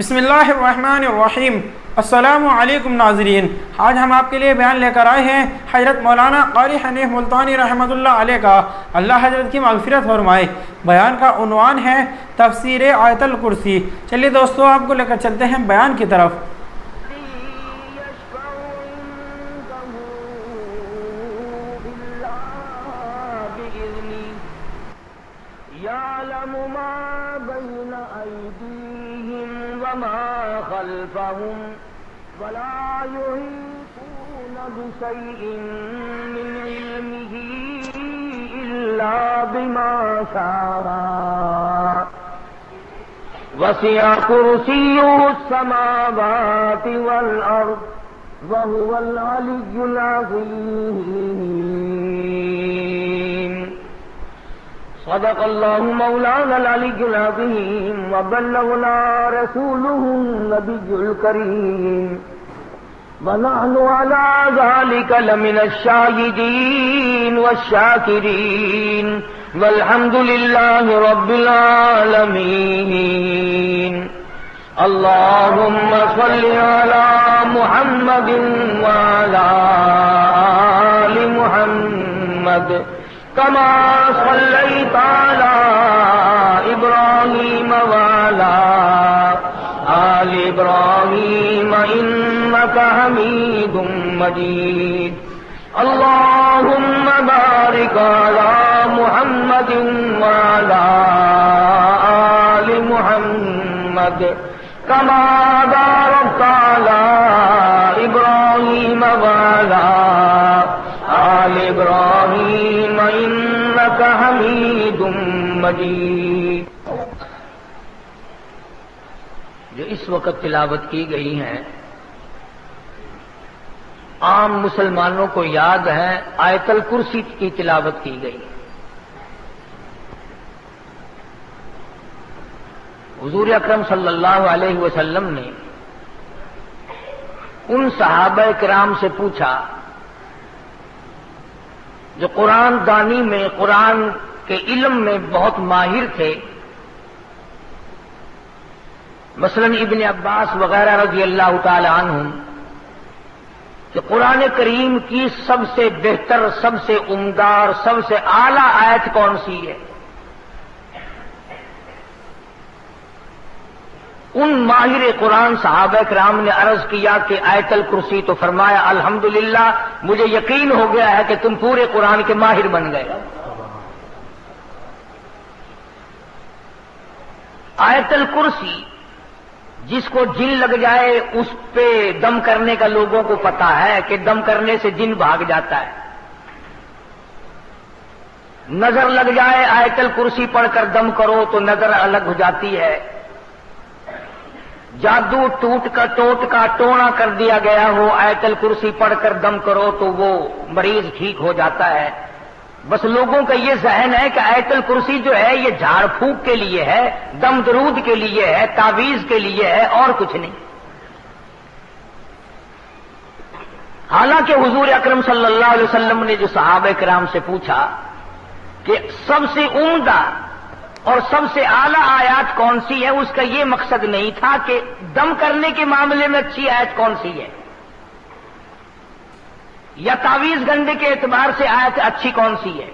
بسم اللہ الرحمن الرحیم۔ السلام علیکم ناظرین، آج ہم آپ کے لیے بیان لے کر آئے ہیں حضرت مولانا قاری حنیف ملتانی رحمۃ اللہ علیہ کا، اللہ حضرت کی مغفرت فرمائے۔ بیان کا عنوان ہے تفسیر آیت الکرسی۔ چلیے دوستو، آپ کو لے کر چلتے ہیں بیان کی طرف۔ خلفهم ولا يحيطون بشيء من علمه إلا بما شاء وسع كرسيه السماوات والأرض وهو العلي العظيم۔ صدق الله مولانا العلي العظيم وبلغنا رسوله النبي الكريم ونحن على ذلك لمن الشاهدين والشاكرين والحمد لله رب العالمين۔ اللهم صل على محمد وعلى آل محمد كما صليت على إبراهيم وعلى آل إبراهيم إنك حميد مجيد۔ اللهم بارك على محمد وعلى آل محمد كما باركت على إبراهيم وعلى آل إبراهيم إنك حميد مجيد۔ جو اس وقت تلاوت کی گئی ہیں عام مسلمانوں کو یاد ہے، آیت الکرسی کی تلاوت کی گئی۔ حضور اکرم صلی اللہ علیہ وسلم نے ان صحابہ کرام سے پوچھا جو قرآن دانی میں، قرآن کے علم میں بہت ماہر تھے، مثلا ابن عباس وغیرہ رضی اللہ تعالی عنہم، کہ قرآن کریم کی سب سے بہتر، سب سے عمدہ اور سب سے اعلیٰ آیت کون سی ہے؟ ان ماہر قرآن صحابہ کرام نے عرض کیا کہ آیت الکرسی، تو فرمایا الحمدللہ، مجھے یقین ہو گیا ہے کہ تم پورے قرآن کے ماہر بن گئے۔ آیت الکرسی جس کو جن لگ جائے اس پہ دم کرنے کا لوگوں کو پتا ہے کہ دم کرنے سے جن بھاگ جاتا ہے۔ نظر لگ جائے آیت الکرسی پڑھ کر دم کرو تو نظر الگ ہو جاتی ہے۔ جادو ٹوٹ کا ٹونا کر دیا گیا ہو، آیت الکرسی پڑھ کر دم کرو تو وہ مریض ٹھیک ہو جاتا ہے۔ بس لوگوں کا یہ ذہن ہے کہ آیت الکرسی جو ہے یہ جھاڑ پھونک کے لیے ہے، دم درود کے لیے ہے، تعویذ کے لیے ہے، اور کچھ نہیں۔ حالانکہ حضور اکرم صلی اللہ علیہ وسلم نے جو صحابہ کرام سے پوچھا کہ سب سے عمدہ اور سب سے اعلیٰ آیات کون سی ہے، اس کا یہ مقصد نہیں تھا کہ دم کرنے کے معاملے میں اچھی آیت کون سی ہے یا تعویذ گنڈے کے اعتبار سے آیت اچھی کون سی ہے،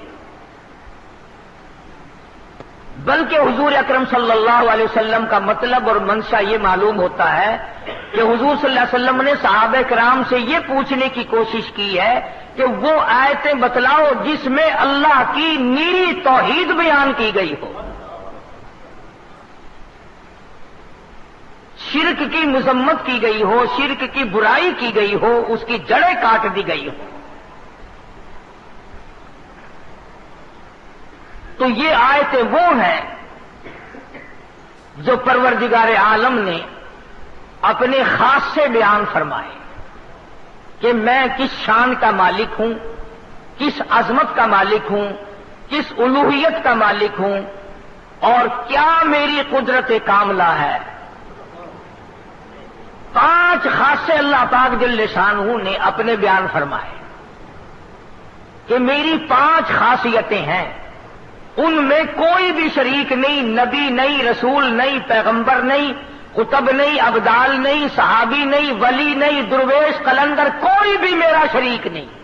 بلکہ حضور اکرم صلی اللہ علیہ وسلم کا مطلب اور منشا یہ معلوم ہوتا ہے کہ حضور صلی اللہ علیہ وسلم نے صحابہ کرام سے یہ پوچھنے کی کوشش کی ہے کہ وہ آیتیں بتلاؤ جس میں اللہ کی نیری توحید بیان کی گئی ہو، شرک کی مذمت کی گئی ہو، شرک کی برائی کی گئی ہو، اس کی جڑیں کاٹ دی گئی ہو۔ تو یہ آیتیں وہ ہیں جو پروردگار عالم نے اپنے خاص سے بیان فرمائے کہ میں کس شان کا مالک ہوں، کس عظمت کا مالک ہوں، کس الوہیت کا مالک ہوں، اور کیا میری قدرت کاملہ ہے۔ 5 خاصے اللہ پاک جل شانہ نے اپنے بیان فرمائے کہ میری 5 خاصیتیں ہیں، ان میں کوئی بھی شریک نہیں، نبی نہیں، رسول نہیں، پیغمبر نہیں، قطب نہیں، ابدال نہیں، صحابی نہیں، ولی نہیں، درویش، قلندر، کوئی بھی میرا شریک نہیں۔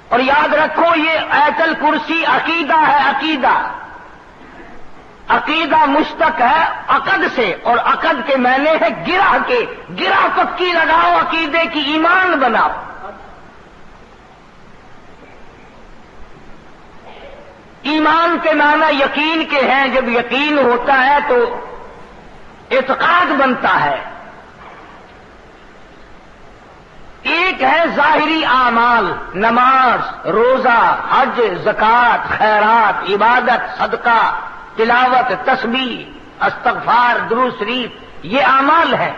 اور یاد رکھو یہ آیت الکرسی عقیدہ ہے، عقیدہ، عقیدہ مشتق ہے عقد سے، اور عقد کے معنی ہے گرہ کے، گرہ پکی لگاؤ عقیدے کی، ایمان بناؤ۔ ایمان کے معنی یقین کے ہیں، جب یقین ہوتا ہے تو اعتقاد بنتا ہے۔ ایک ہے ظاہری اعمال، نماز، روزہ، حج، زکوٰۃ، خیرات، عبادت، صدقہ، تلاوت، تسبیح، استغفار، درود شریف، یہ اعمال ہے۔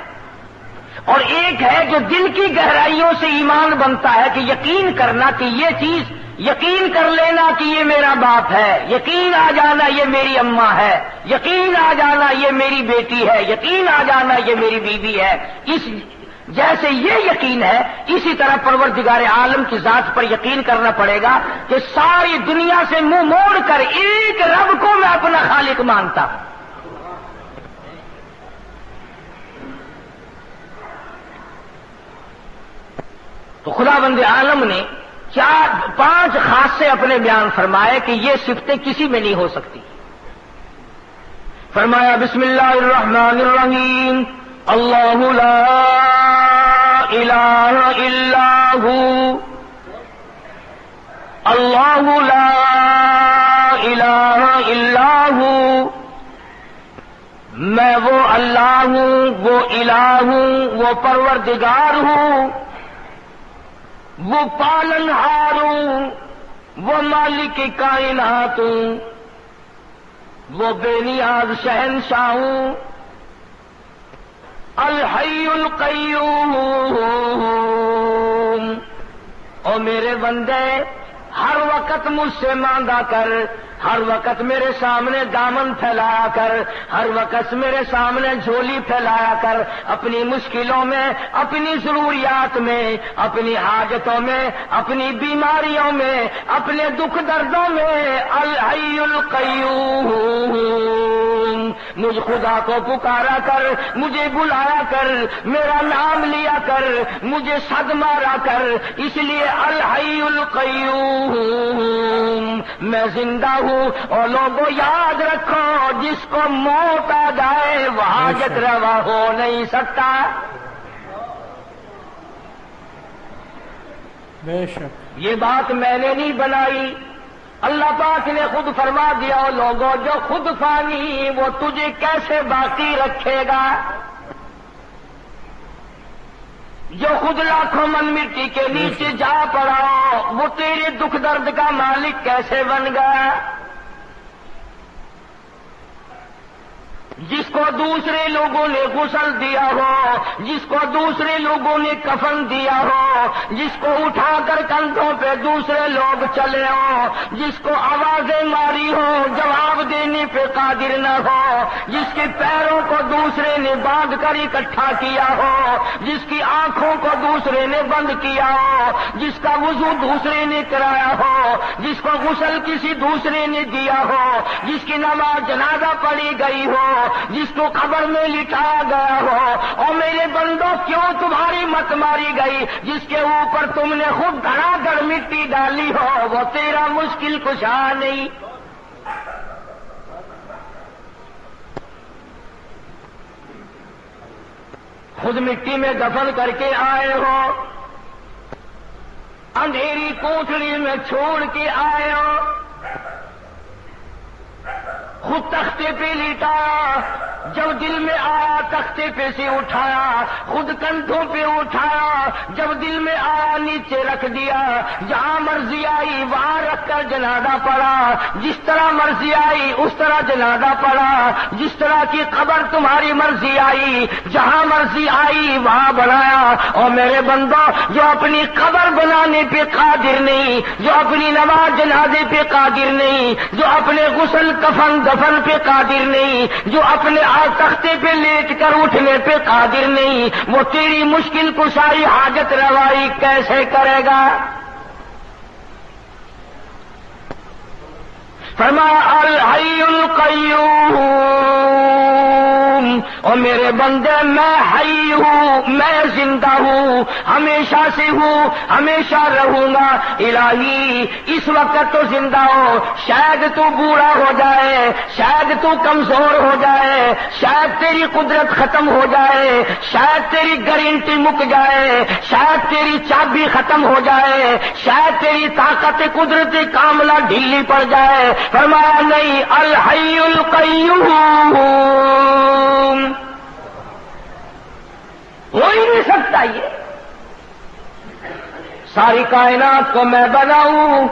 اور ایک ہے جو دل کی گہرائیوں سے ایمان بنتا ہے، کہ یقین کرنا کہ یہ چیز، یقین کر لینا کہ یہ میرا باپ ہے، یقین آ جانا یہ میری اماں ہے، یقین آ جانا یہ میری بیٹی ہے، یقین آ جانا یہ میری بیوی ہے۔ اس جیسے یہ یقین ہے، اسی طرح پروردگار عالم کی ذات پر یقین کرنا پڑے گا کہ ساری دنیا سے منہ موڑ کر ایک رب کو میں اپنا خالق مانتا ہوں۔ تو خداوند عالم نے 5 خاصے اپنے بیان فرمائے کہ یہ صفتیں کسی میں نہیں ہو سکتی۔ فرمایا بسم اللہ الرحمن الرحیم، اللہ لا الہ الا ہو، اللہ لا الہ الا ہو، میں وہ اللہ ہوں، وہ الہ ہوں، وہ پروردگار ہوں، وہ پالنہار ہوں، وہ مالک کائنات ہوں، وہ بے نیاز شہنشاہ ہوں، الحی القیوم۔ او میرے بندے، ہر وقت مجھ سے مانگا کر، ہر وقت میرے سامنے دامن پھیلایا کر، ہر وقت میرے سامنے جھولی پھیلایا کر، اپنی مشکلوں میں، اپنی ضروریات میں، اپنی حاجتوں میں، اپنی بیماریوں میں، اپنے دکھ دردوں میں۔ الحی القیوم، مجھ خدا کو پکارا کر، مجھے بلایا کر، میرا نام لیا کر، مجھے صد مارا کر، اس لیے الحی القیوم، میں زندہ ہوں۔ اور لوگوں یاد رکھو، جس کو موت آ جائے وہ حاجت روا ہو نہیں سکتا۔ بے شک یہ بات میں نے نہیں بنائی، اللہ پاک نے خود فرما دیا۔ لوگوں جو خود فانی، وہ تجھے کیسے باقی رکھے گا؟ جو خود لاکھوں من مٹی کے نیچے جا پڑا، وہ تیرے دکھ درد کا مالک کیسے بن گیا؟ جس کو دوسرے لوگوں نے غسل دیا ہو، جس کو دوسرے لوگوں نے کفن دیا ہو، جس کو اٹھا کر کندھوں پہ دوسرے لوگ چلے ہوں، جس کو آوازیں ماری ہو جواب دینے پہ قادر نہ ہو، جس کے پیروں کو دوسرے نے باندھ کر اکٹھا کیا ہو، جس کی آنکھوں کو دوسرے نے بند کیا ہو، جس کا وضو دوسرے نے کرایا ہو، جس کو غسل کسی دوسرے نے دیا ہو، جس کی نماز جنازہ پڑھی گئی ہو، جس کو قبر میں لٹایا گیا ہو۔ اور میرے بندوں، کیوں تمہاری مت ماری گئی؟ جس کے اوپر تم نے خود دھڑا کر مٹی ڈالی ہو، وہ تیرا مشکل کشا نہیں۔ خود مٹی میں دفن کر کے آئے ہو، اندھیری کوٹڑی میں چھوڑ کے آئے ہو، خود تختے پہ لیٹا، جب دل میں آیا تختے پہ سے اٹھایا، خود کندھوں پہ اٹھایا، جب دل میں آیا نیچے رکھ دیا، جہاں مرضی آئی وہاں رکھ کر جنازہ پڑا، جس طرح مرضی آئی اس طرح جنازہ پڑا، جس طرح کی قبر تمہاری مرضی آئی، جہاں مرضی آئی وہاں بنایا۔ اور میرے بندوں، جو اپنی قبر بنانے پہ قادر نہیں، جو اپنی نماز جنازے پہ قادر نہیں، جو اپنے غسل کفن دفن پہ قادر نہیں، جو اپنے تختے پہ لیٹ کر اٹھنے پہ قادر نہیں، وہ تیری مشکل کشائی حاجت روائی کیسے کرے گا؟ فرمایا الحی القیوم، اور میرے بندے میں حی ہوں، میں زندہ ہوں، ہمیشہ سے ہوں، ہمیشہ رہوں گا۔ الہی اس وقت تو زندہ ہو، شاید تو بوڑھا ہو جائے، شاید تو کمزور ہو جائے، شاید تیری قدرت ختم ہو جائے، شاید تیری گارنٹی مک جائے، شاید تیری چابی ختم ہو جائے، شاید تیری طاقت قدرت کاملہ ڈھیلی پڑ جائے۔ فرمایا نہیں، الحی القیوم، ہو ہی نہیں سکتا یہ۔ ساری کائنات کو میں بناؤں،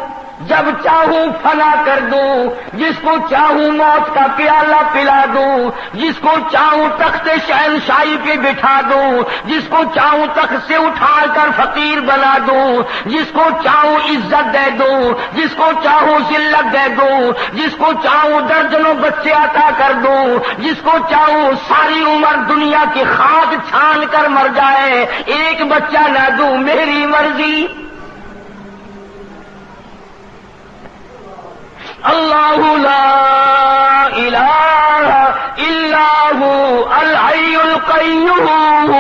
جب چاہوں فنا کر دوں، جس کو چاہوں موت کا پیالہ پلا دوں، جس کو چاہوں تخت شہنشاہی پہ بٹھا دوں، جس کو چاہوں تخت سے اٹھا کر فقیر بنا دوں، جس کو چاہوں عزت دے دوں، جس کو چاہوں ذلت دے دوں، جس کو چاہوں درجنوں بچے عطا کر دوں، جس کو چاہوں ساری عمر دنیا کی خاک چھان کر مر جائے، ایک بچہ نہ دوں، میری مرضی۔ اللہ لا الہ الا ہو الحی القیوم۔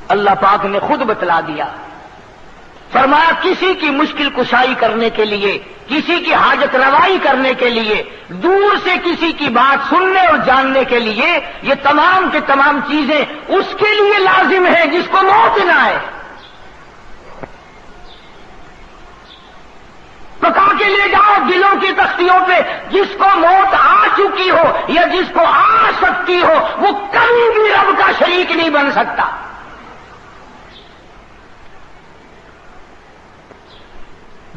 اللہ پاک نے خود بتلا دیا، فرمایا کسی کی مشکل کشائی کرنے کے لیے، کسی کی حاجت روائی کرنے کے لیے، دور سے کسی کی بات سننے اور جاننے کے لیے، یہ تمام کے تمام چیزیں اس کے لیے لازم ہیں جس کو موت نہ آئے۔ پکا کے لے جاؤ دلوں کی تختیوں پہ، جس کو موت آ چکی ہو یا جس کو آ سکتی ہو، وہ کبھی بھی رب کا شریک نہیں بن سکتا۔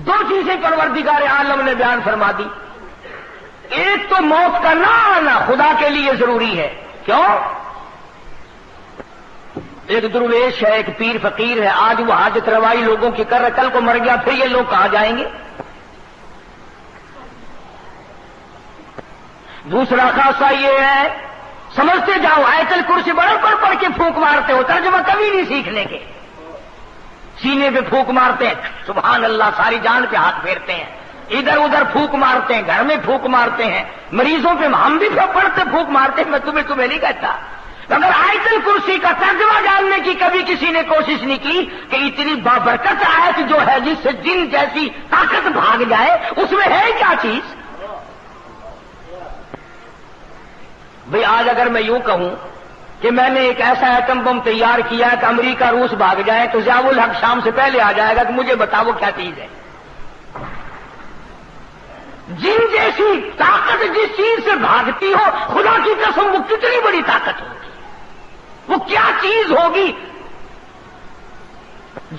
دو چیزیں پروردگار عالم نے بیان فرما دی، ایک تو موت کا نہ آنا خدا کے لیے ضروری ہے۔ کیوں؟ ایک درویش ہے، ایک پیر فقیر ہے، آج وہ حاجت روائی لوگوں کی کر رہا، کل کو مر گیا، پھر یہ لوگ کہاں جائیں گے؟ دوسرا خاصہ یہ ہے، سمجھتے جاؤ آیت الکرسی بڑا پڑھ کے پھونک مارتے ہو، ترجمہ کبھی نہیں سیکھنے کے، سینے پہ پھونک مارتے ہیں، سبحان اللہ، ساری جان پہ ہاتھ پھیرتے ہیں، ادھر ادھر پھونک مارتے ہیں، گھر میں پھونک مارتے ہیں، مریضوں پہ ہم بھی پڑھتے پھونک مارتے ہیں، میں تمہیں نہیں کہتا۔ اگر آیت الکرسی کا ترجمہ جاننے کی کبھی کسی نے کوشش نہیں کی کہ اتنی بابرکت آیت جو ہے جس سے جن جیسی طاقت بھاگ جائے، اس میں ہے کیا چیز؟ بھئی آج اگر میں یوں کہوں کہ میں نے ایک ایسا ایٹم بم تیار کیا کہ امریکہ روس بھاگ جائے تو ضیاء الحق شام سے پہلے آ جائے گا کہ مجھے بتاؤ کیا چیز ہے؟ جن جیسی طاقت جس چیز سے بھاگتی ہو، خدا کی قسم وہ کتنی بڑی طاقت ہوگی، وہ کیا چیز ہوگی؟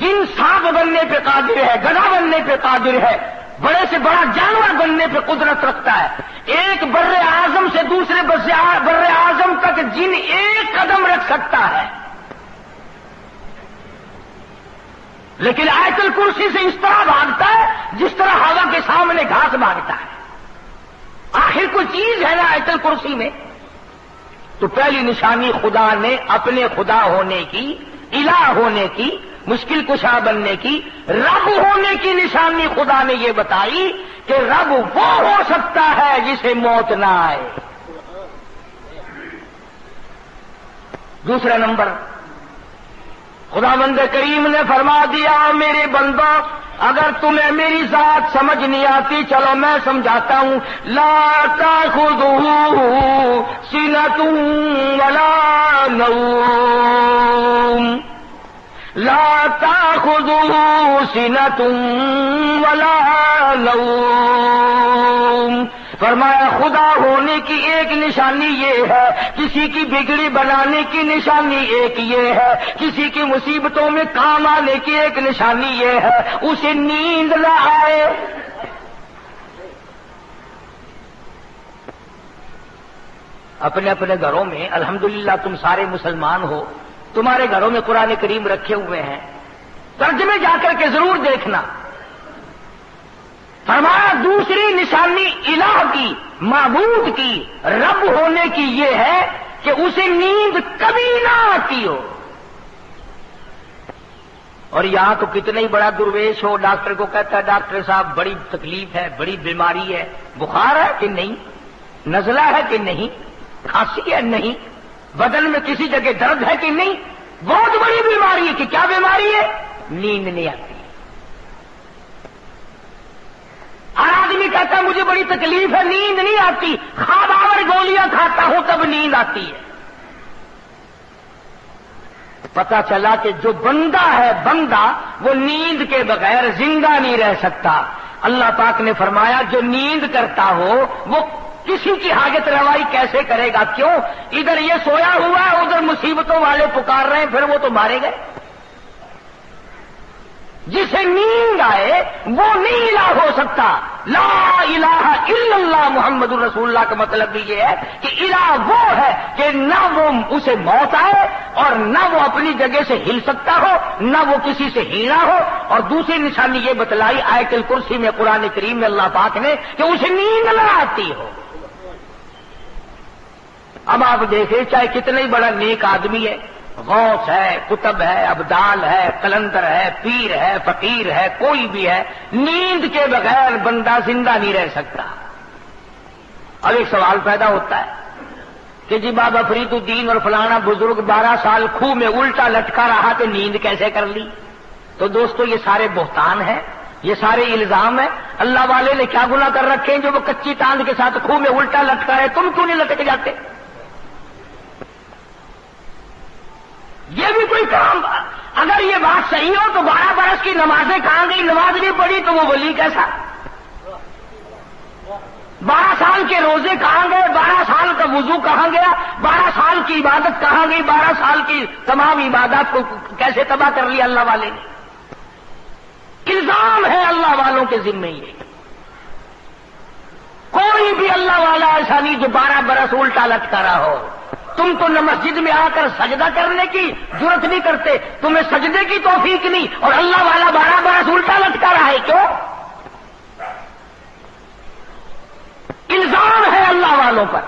جن سانپ بننے پہ قادر ہے، گدھا بننے پہ قادر ہے، بڑے سے بڑا جانور بننے پہ قدرت رکھتا ہے، ایک بر اعظم سے دوسرے بر اعظم تک جن ایک قدم رکھ سکتا ہے، لیکن آیت الکرسی سے اس طرح بھاگتا ہے جس طرح ہوا کے سامنے گھاس بھاگتا ہے۔ آخر کوئی چیز ہے نا آیت الکرسی میں؟ تو پہلی نشانی خدا نے اپنے خدا ہونے کی، الہ ہونے کی، مشکل کشا بننے کی، رب ہونے کی نشانی خدا نے یہ بتائی کہ رب وہ ہو سکتا ہے جسے موت نہ آئے۔ دوسرا نمبر، خداوند کریم نے فرما دیا میرے بندو، اگر تمہیں میری ذات سمجھ نہیں آتی چلو میں سمجھاتا ہوں۔ لا تاخذہ سنۃ ولا نوم، لا تاخذہ سنۃ ولا نوم۔ فرمایا خدا ہونے کی ایک نشانی یہ ہے، کسی کی بگڑی بنانے کی نشانی ایک یہ ہے، کسی کی مصیبتوں میں کام آنے کی ایک نشانی یہ ہے، اسے نیند نہ آئے۔ اپنے اپنے گھروں میں الحمدللہ تم سارے مسلمان ہو، تمہارے گھروں میں قرآن کریم رکھے ہوئے ہیں، ترجمے جا کر کے ضرور دیکھنا۔ فرمایا دوسری نشانی الہ کی، معبود کی، رب ہونے کی یہ ہے کہ اسے نیند کبھی نہ آتی ہو۔ اور یہاں تو کتنا ہی بڑا درویش ہو، ڈاکٹر کو کہتا ہے ڈاکٹر صاحب بڑی تکلیف ہے، بڑی بیماری ہے، بخار ہے کہ نہیں، نزلہ ہے کہ نہیں، کھانسی ہے نہیں، بدن میں کسی جگہ درد ہے کہ نہیں، بہت بڑی بیماری ہے کہ کیا بیماری ہے؟ نیند نہیں آتی۔ ہر آدمی کہتا ہے مجھے بڑی تکلیف ہے، نیند نہیں آتی، خواب آور گولیاں کھاتا ہوں تب نیند آتی ہے۔ پتا چلا کہ جو بندہ ہے بندہ وہ نیند کے بغیر زندہ نہیں رہ سکتا۔ اللہ پاک نے فرمایا جو نیند کرتا ہو وہ کسی کی حاجت روائی کیسے کرے گا؟ کیوں؟ ادھر یہ سویا ہوا ہے، ادھر مصیبتوں والے پکار رہے ہیں، پھر وہ تو مارے گئے۔ جسے نیند آئے وہ نہیں الہ ہو سکتا۔ لا الہ الا اللہ محمد الرسول اللہ کا مطلب بھی یہ ہے کہ الہ وہ ہے کہ نہ وہ اسے موت آئے اور نہ وہ اپنی جگہ سے ہل سکتا ہو، نہ وہ کسی سے ہیلا ہو۔ اور دوسری نشانی یہ بتلائی آیت الکرسی میں قرآن کریم میں اللہ پاک نے کہ اسے نیند نہ آتی ہو۔ اب آپ دیکھیں چاہے کتنا ہی بڑا نیک آدمی ہے، غوث ہے، قطب ہے، ابدال ہے، قلندر ہے، پیر ہے، فقیر ہے، کوئی بھی ہے، نیند کے بغیر بندہ زندہ نہیں رہ سکتا۔ اب ایک سوال پیدا ہوتا ہے کہ جی بابا فرید الدین اور فلانا بزرگ 12 سال کھوہ میں الٹا لٹکا رہا تو نیند کیسے کر لی؟ تو دوستو یہ سارے بہتان ہیں، یہ سارے الزام ہیں۔ اللہ والے نے کیا گناہ کر رکھے ہیں جو وہ کچی تاند کے ساتھ کھوہ میں الٹا لٹکا ہے؟ تم کیوں نہیں لٹک جاتے؟ یہ بھی کوئی کام؟ اگر یہ بات صحیح ہو تو 12 برس کی نمازیں کہاں گئی؟ نماز نہیں پڑھی تو وہ ولی کیسا؟ 12 سال کے روزے کہاں گئے؟ 12 سال کا وضو کہاں گیا؟ 12 سال کی عبادت کہاں گئی؟ 12 سال کی تمام عبادات کو کیسے تباہ کر لیا اللہ والے نے؟ الزام ہے اللہ والوں کے ذمہ یہ۔ کوئی بھی اللہ والا ایسا نہیں جو 12 برس الٹا لٹکا رہا ہو۔ تم تو نہ مسجد میں آ کر سجدہ کرنے کی جرت نہیں کرتے، تمہیں سجدے کی توفیق نہیں، اور اللہ والا 12 برس الٹا لٹکا رہا ہے، کیوں؟ الزام ہے اللہ والوں پر۔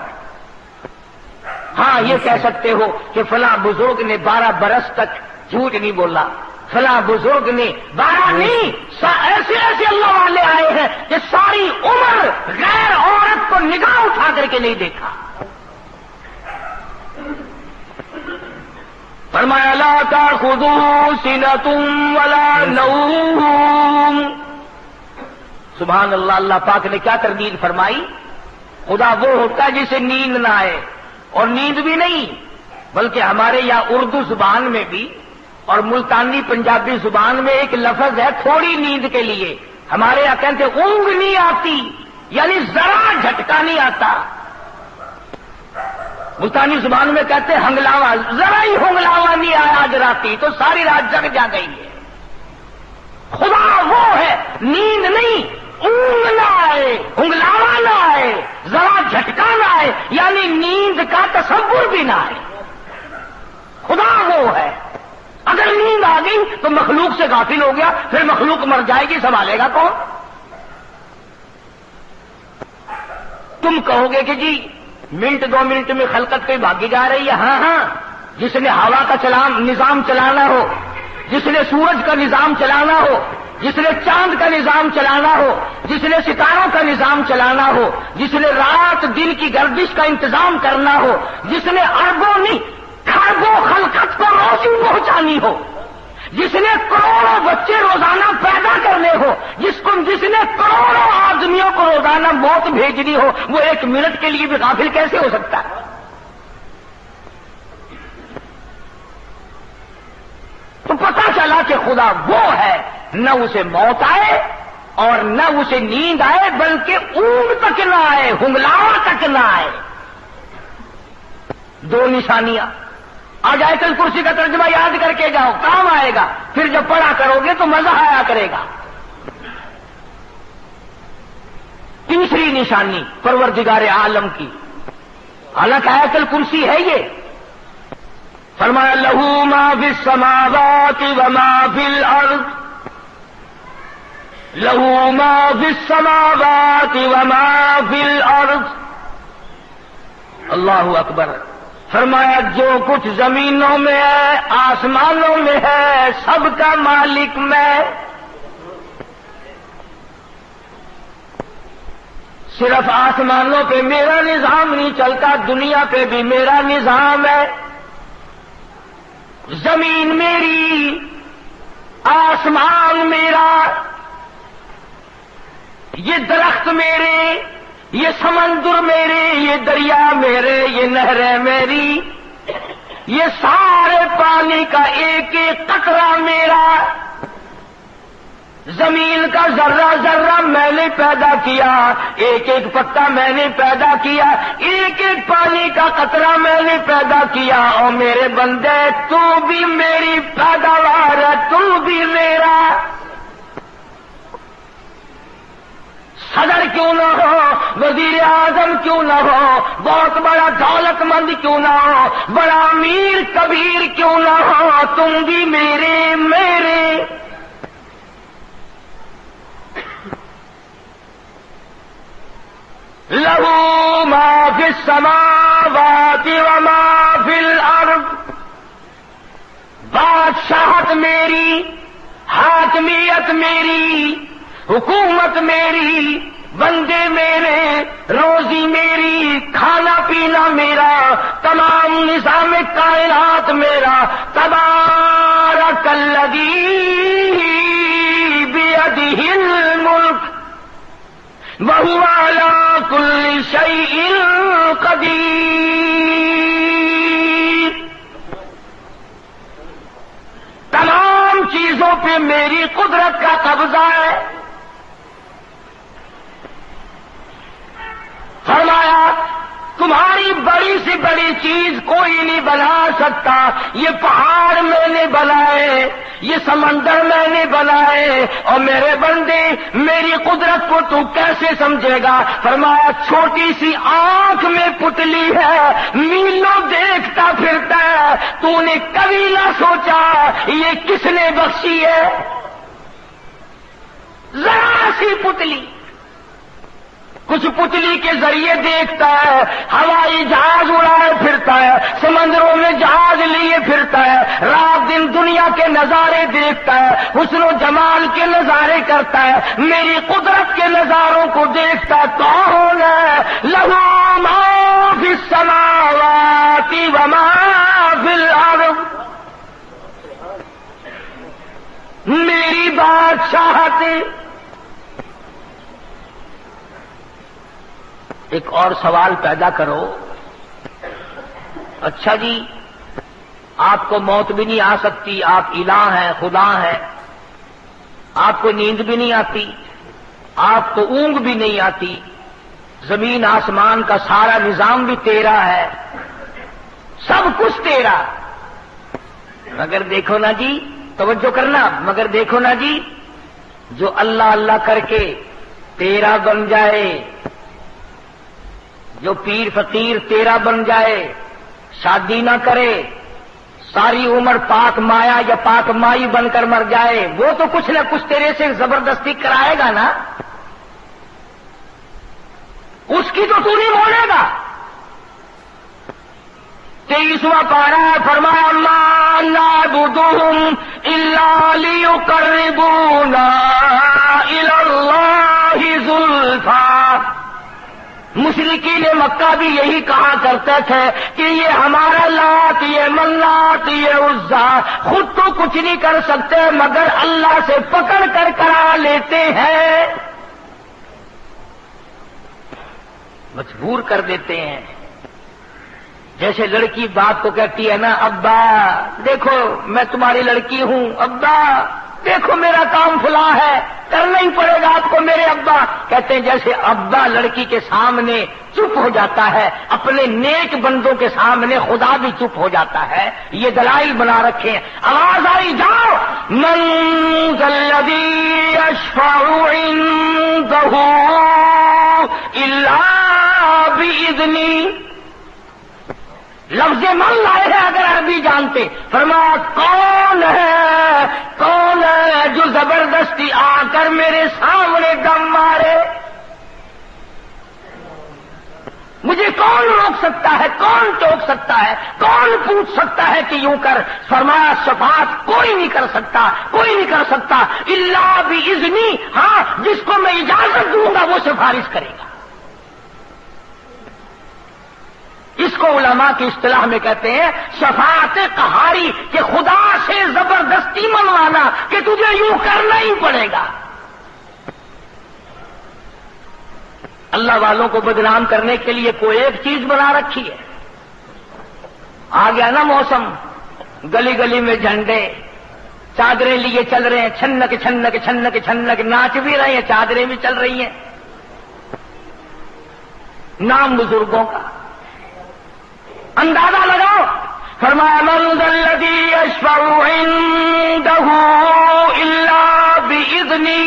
ہاں یہ کہہ سکتے ہو کہ فلاں بزرگ نے 12 برس تک جھوٹ نہیں بولا، فلاں بزرگ نے 12 نہیں، ایسے ایسے اللہ والے آئے ہیں کہ ساری عمر غیر عورت کو نگاہ اٹھا کر کے نہیں دیکھا۔ فرمایا لا تأخذوا سنة ولا نوم۔ سبحان اللہ، اللہ پاک نے کیا تردید فرمائی؟ خدا وہ ہوتا ہے جسے نیند نہ آئے، اور نیند بھی نہیں بلکہ ہمارے یہاں اردو زبان میں بھی اور ملتانی پنجابی زبان میں ایک لفظ ہے تھوڑی نیند کے لیے۔ ہمارے یہاں کہتے اونگ نہیں آتی، یعنی ذرا جھٹکا نہیں آتا۔ ملتانی زبان میں کہتے ہنگلاوا، ذرا ہی ہنگلاوا نہیں آیا آج راتی تو ساری رات جگ جا گئی ہے۔ خدا وہ ہے نیند نہیں، اونگ نہ آئے، ہنگلاوا نہ آئے، ذرا جھٹکا نہ آئے، یعنی نیند کا تصور بھی نہ آئے۔ خدا وہ ہے۔ اگر نیند آ گئی تو مخلوق سے غافل ہو گیا، پھر مخلوق مر جائے گی، سنبھالے گا کون؟ تم کہو گے کہ جی منٹ 2 منٹ میں خلقت پہ بھاگی جا رہی ہے۔ ہاں ہاں، جس نے ہوا کا نظام چلانا ہو، جس نے سورج کا نظام چلانا ہو، جس نے چاند کا نظام چلانا ہو، جس نے ستاروں کا نظام چلانا ہو، جس نے رات دن کی گردش کا انتظام کرنا ہو، جس نے اربوں نہیں کھربوں خلقت کو روزی پہنچانی ہو، جس نے کروڑوں بچے روزانہ پیدا کرنے ہو، جس نے کروڑوں آدمیوں کو روزانہ موت بھیجنی ہو، وہ 1 منٹ کے لیے بھی غافل کیسے ہو سکتا ہے؟ تو پتہ چلا کہ خدا وہ ہے، نہ اسے موت آئے اور نہ اسے نیند آئے، بلکہ اونگ تک نہ آئے، ہنگلاوا تک نہ آئے۔ 2 نشانیاں۔ آج آیت الکرسی کا ترجمہ یاد کر کے جاؤ، کام آئے گا، پھر جب پڑھا کرو گے تو مزہ آیا کرے گا۔ تیسری نشانی پروردگار عالم کی، حالانکہ آیت الکرسی ہے یہ، فرمایا لہو ما فی السماوات وما فی الارض، لہو ما فی السماوات وما فی الارض۔ اللہ اکبر۔ فرمایا جو کچھ زمینوں میں ہے آسمانوں میں ہے سب کا مالک میں، صرف آسمانوں پہ میرا نظام نہیں چلتا، دنیا پہ بھی میرا نظام ہے، زمین میری، آسمان میرا، یہ درخت میرے، یہ سمندر میرے، یہ دریا میرے، یہ نہریں میری، یہ سارے پانی کا ایک ایک قطرہ میرا، زمین کا ذرہ ذرہ میں نے پیدا کیا، ایک ایک پتا میں نے پیدا کیا، ایک ایک پانی کا قطرہ میں نے پیدا کیا، اور میرے بندے تو بھی میری پیداوار ہے، تو بھی میرا، صدر کیوں نہ ہو، وزیر اعظم کیوں نہ ہو، بہت بڑا دولت مند کیوں نہ ہو، بڑا امیر کبیر کیوں نہ ہو، تم بھی میرے میرے، لہو ما فی السماوات وما فی الارض، بادشاہت میری، حاکمیت میری، حکومت میری، بندے میرے، روزی میری، کھانا پینا میرا، تمام نظام کائنات میرا، تبارک الذی بیدہ الملک وہو علی کل شیء قدیر، تمام چیزوں پہ میری قدرت کا قبضہ ہے، فرمایا تمہاری بڑی سے بڑی چیز کوئی نہیں بنا سکتا، یہ پہاڑ میں نے بنائے، یہ سمندر میں نے بنائے، اور میرے بندے میری قدرت کو تو کیسے سمجھے گا؟ فرمایا چھوٹی سی آنکھ میں پتلی ہے، میلوں دیکھتا پھرتا ہے، تو نے کبھی نہ سوچا یہ کس نے بخشی ہے؟ ذرا سی پتلی، کچھ پتلی کے ذریعے دیکھتا ہے، ہوائی جہاز اڑائے پھرتا ہے، سمندروں میں جہاز لیے پھرتا ہے، رات دن دنیا کے نظارے دیکھتا ہے، حسن و جمال کے نظارے کرتا ہے، میری قدرت کے نظاروں کو دیکھتا ہے، کون ہے؟ لہو ما فی السماوات وما فی الارض، میری بادشاہت۔ ایک اور سوال پیدا کرو، اچھا جی آپ کو موت بھی نہیں آ سکتی، آپ الہ ہیں، خدا ہیں، آپ کو نیند بھی نہیں آتی، آپ کو اونگ بھی نہیں آتی، زمین آسمان کا سارا نظام بھی تیرا ہے، سب کچھ تیرا، مگر دیکھو نا جی، توجہ کرنا، مگر دیکھو نا جی، جو اللہ اللہ کر کے تیرا بن جائے، جو پیر فقیر تیرا بن جائے، شادی نہ کرے، ساری عمر پاک مایا یا پاک مائی بن کر مر جائے، وہ تو کچھ نہ کچھ تیرے سے زبردستی کرائے گا نا، اس کی تو نہیں موڑے گا۔ 23واں پارہ فرمایا ما نعبدهم الا لیقربونا الی اللہ زلفی، مشرکین مکہ بھی یہی کہا کرتے تھے کہ یہ ہمارا لات، یہ منات، یہ عزا خود تو کچھ نہیں کر سکتے مگر اللہ سے پکڑ کر کرا لیتے ہیں، مجبور کر دیتے ہیں۔ جیسے لڑکی باپ کو کہتی ہے نا، ابا دیکھو میں تمہاری لڑکی ہوں، ابا دیکھو میرا کام فلاں ہے، کرنا ہی پڑے گا آپ کو میرے ابا، کہتے ہیں جیسے ابا لڑکی کے سامنے چپ ہو جاتا ہے، اپنے نیک بندوں کے سامنے خدا بھی چپ ہو جاتا ہے، یہ دلائل بنا رکھے ہیں۔ آواز آئی جاؤ، من ذا الذی یشفع عنده الا باذنہ، لفظ من لائے ہیں اگر عربی جانتے، فرمایا کون ہے جو زبردستی آ کر میرے سامنے دم مارے، مجھے کون روک سکتا ہے، کون ٹوک سکتا ہے، کون پوچھ سکتا ہے کہ یوں کر؟ فرمایا شفاعت کوئی نہیں کر سکتا، کوئی نہیں کر سکتا الا باذنی، ہاں جس کو میں اجازت دوں گا وہ سفارش کرے گا۔ اس کو علماء کی اصطلاح میں کہتے ہیں شفاعت قہاری، کہ خدا سے زبردستی منوانا کہ تجھے یوں کرنا ہی پڑے گا۔ اللہ والوں کو بدنام کرنے کے لیے کوئی ایک چیز بنا رکھی ہے۔ آ گیا نا موسم، گلی گلی میں جھنڈے، چادریں لیے چل رہے ہیں، چھنک چھنک چھنک چھنک، ناچ بھی رہے ہیں، چادریں بھی چل رہی ہیں، نام بزرگوں کا اندازہ لگاؤ۔ فرمایا من ذا الذی یشفع عنده الا باذنی،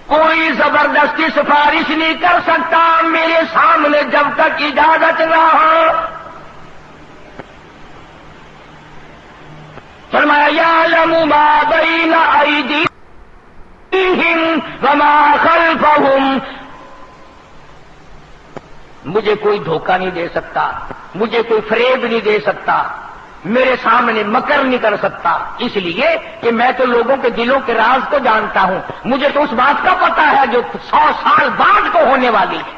کوئی زبردستی سفارش نہیں کر سکتا میرے سامنے جب تک اجازت نہ ہو۔ فرمایا یعلم ما بین ایدیہم وما خلفہم، مجھے کوئی دھوکہ نہیں دے سکتا، مجھے کوئی فریب نہیں دے سکتا، میرے سامنے مکر نہیں کر سکتا، اس لیے کہ میں تو لوگوں کے دلوں کے راز کو جانتا ہوں، مجھے تو اس بات کا پتا ہے جو 100 سال بعد کو ہونے والی ہے۔